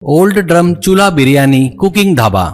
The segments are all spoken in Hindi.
ओल्ड ड्रम चूल्हा बिरयानी कुकिंग ढाबा।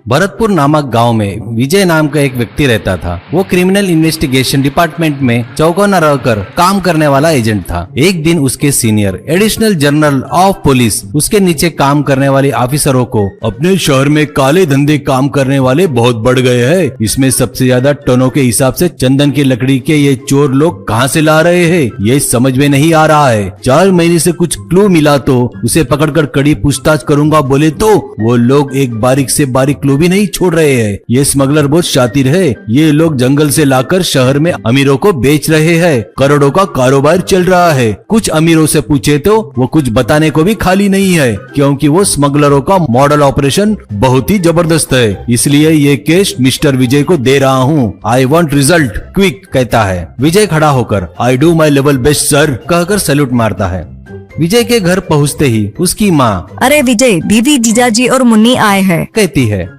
भरतपुर नामक गांव में विजय नाम का एक व्यक्ति रहता था। वो क्रिमिनल इन्वेस्टिगेशन डिपार्टमेंट में चौकन्ना रहकर काम करने वाला एजेंट था। एक दिन उसके senior additional general of police उसके नीचे काम करने वाले ऑफिसरों को अपने शहर में काले धंधे काम करने वाले बहुत बढ़ गए हैं। इसमें सबसे ज्यादा टनों के हिसाब से चंदन की लकड़ी के ये चोर लोग कहाँ से ला रहे हैं, ये समझ में नहीं आ रहा है। 4 महीने से कुछ क्लू मिला तो उसे पकड़कर कड़ी पूछताछ करूंगा बोले तो वो लोग एक बारीक से बारीक क्लू भी नहीं छोड़ रहे हैं। ये स्मगलर बहुत शातिर है। ये लोग जंगल से लाकर शहर में अमीरों को बेच रहे हैं। करोड़ों का कारोबार चल रहा है। कुछ अमीरों से पूछे तो वो कुछ बताने को भी खाली नहीं है, क्योंकि वो स्मगलरों का मॉडल ऑपरेशन बहुत ही जबरदस्त है। इसलिए ये केस मिस्टर विजय को दे रहा हूँ। आई वांट रिजल्ट क्विक, कहता है। विजय खड़ा होकर I do my level best sir कहकर सैल्यूट मारता है। विजय के घर पहुँचते ही उसकी माँ, अरे विजय, दीदी, जीजाजी और मुन्नी आए हैं, कहती है।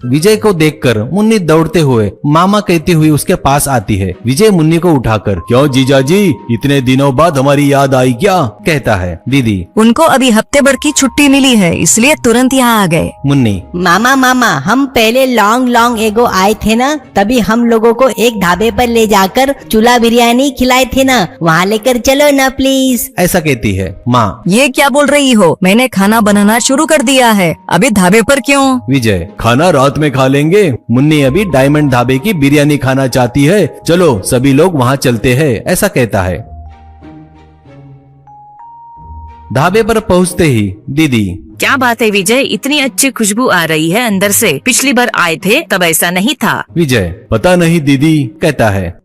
विजय को देखकर मुन्नी दौड़ते हुए मामा कहती हुई उसके पास आती है। विजय मुन्नी को उठाकर, क्यों जीजाजी, इतने दिनों बाद हमारी याद आई क्या, कहता है। दीदी, उनको अभी हफ्ते भर की छुट्टी मिली है, इसलिए तुरंत यहाँ आ गए। मुन्नी, मामा हम पहले लॉन्ग एगो आए थे ना, तभी हम लोगों को एक ढाबे पर ले जाकर चूल्हा बिरयानी खिलाए थे ना, वहाँ लेकर चलो ना प्लीज, ऐसा कहती है। माँ, ये क्या बोल रही हो, मैंने खाना बनाना शुरू कर दिया है, अभी ढाबे पर क्यों? विजय, खाना रात में खा लेंगे। मुन्नी अभी डायमंड ढाबे की बिरयानी खाना चाहती है, चलो सभी लोग वहाँ चलते हैं, ऐसा कहता है। ढाबे पर पहुँचते ही दीदी, क्या बात है विजय, इतनी अच्छी खुशबू आ रही है अंदर से, पिछली बार आए थे तब ऐसा नहीं था। विजय, पता नहीं दीदी, कहता है।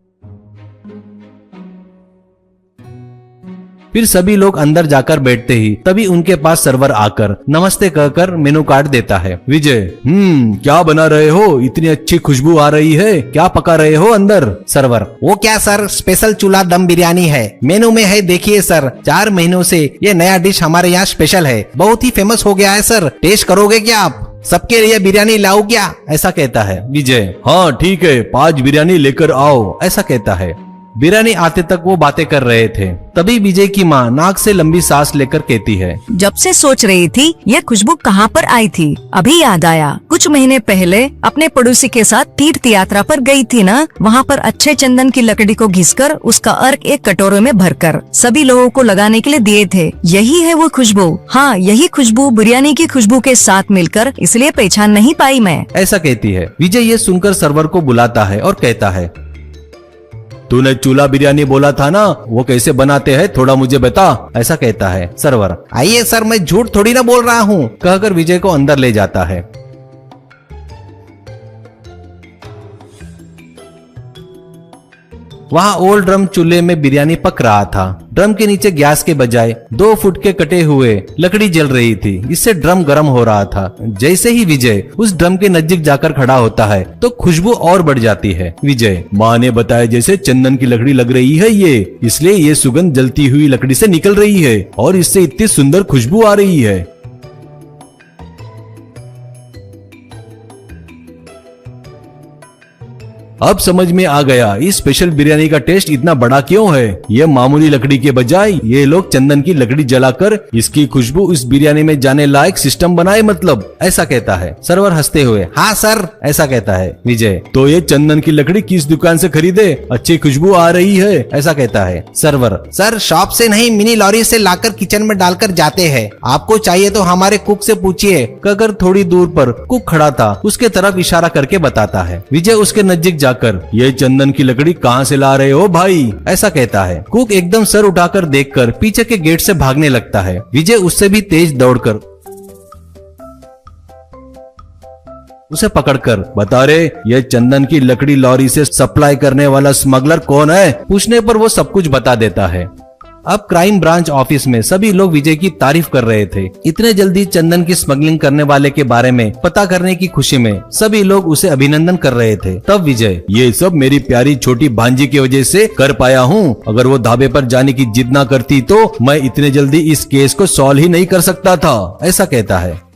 फिर सभी लोग अंदर जाकर बैठते ही तभी उनके पास सर्वर आकर नमस्ते कहकर मेनू कार्ड देता है। विजय, क्या बना रहे हो, इतनी अच्छी खुशबू आ रही है, क्या पका रहे हो अंदर? सर्वर, वो क्या सर, स्पेशल चूल्हा दम बिरयानी है, मेनू में है, देखिए सर, 4 महीनों से ये नया डिश हमारे यहाँ स्पेशल है, बहुत ही फेमस हो गया है सर, टेस्ट करोगे क्या आप? सबके लिए बिरयानी लाओ क्या, ऐसा कहता है। विजय, हाँ ठीक है, 5 बिरयानी लेकर आओ, ऐसा कहता है। बिरयानी आते तक वो बातें कर रहे थे, तभी विजय की माँ नाक से लंबी सांस लेकर कहती है, जब से सोच रही थी ये खुशबू कहाँ पर आई थी, अभी याद आया। कुछ महीने पहले अपने पड़ोसी के साथ तीर्थ यात्रा पर गई थी ना, वहाँ पर अच्छे चंदन की लकड़ी को घिसकर उसका अर्क एक कटोरे में भरकर सभी लोगों को लगाने के लिए दिए थे। यही है वो खुशबू। हाँ, यही खुशबू बिरयानी की खुशबू के साथ मिलकर, इसलिए पहचान नहीं पाई मैं, ऐसा कहती है। विजय ये सुनकर सर्वर को बुलाता है और कहता है, तूने चूल्हा बिरयानी बोला था ना, वो कैसे बनाते हैं थोड़ा मुझे बता, ऐसा कहता है। सर्वर, आइए सर, मैं झूठ थोड़ी ना बोल रहा हूँ, कहकर विजय को अंदर ले जाता है। वहाँ ओल्ड ड्रम चूल्हे में बिरयानी पक रहा था। ड्रम के नीचे गैस के बजाय 2 फुट के कटे हुए लकड़ी जल रही थी, इससे ड्रम गर्म हो रहा था। जैसे ही विजय उस ड्रम के नजदीक जाकर खड़ा होता है तो खुशबू और बढ़ जाती है। विजय, माँ ने बताया जैसे चंदन की लकड़ी लग रही है ये, इसलिए ये सुगंध जलती हुई लकड़ी से निकल रही है और इससे इतनी सुंदर खुशबू आ रही है। अब समझ में आ गया इस स्पेशल बिरयानी का टेस्ट इतना बड़ा क्यों है। ये मामूली लकड़ी के बजाय ये लोग चंदन की लकड़ी जलाकर इसकी खुशबू इस बिरयानी में जाने लायक सिस्टम बनाए, मतलब, ऐसा कहता है। सर्वर हंसते हुए, हाँ सर, ऐसा कहता है। विजय, तो ये चंदन की लकड़ी किस दुकान से खरीदे, अच्छी खुशबू आ रही है, ऐसा कहता है। सर्वर, सर शॉप से नहीं, मिनी लॉरी से लाकर किचन में डालकर जाते हैं, आपको चाहिए तो हमारे कुक से पूछिए, कहकर थोड़ी दूर पर कुक खड़ा था उसके तरफ इशारा करके बताता है। विजय उसके नजदीक जाकर, ये चंदन की लकड़ी कहाँ से ला रहे हो भाई, ऐसा कहता है। कुक एकदम सर उठाकर देखकर पीछे के गेट से भागने लगता है। विजय उससे भी तेज दौड़कर उसे पकड़कर, बता रे, ये चंदन की लकड़ी लॉरी से सप्लाई करने वाला स्मगलर कौन है? पूछने पर वो सब कुछ बता देता है। अब क्राइम ब्रांच ऑफिस में सभी लोग विजय की तारीफ कर रहे थे। इतने जल्दी चंदन की स्मगलिंग करने वाले के बारे में पता करने की खुशी में सभी लोग उसे अभिनंदन कर रहे थे। तब विजय, ये सब मेरी प्यारी छोटी भांजी की वजह से कर पाया हूँ, अगर वो ढाबे पर जाने की जिद ना करती तो मैं इतने जल्दी इस केस को सॉल्व ही नहीं कर सकता था, ऐसा कहता है।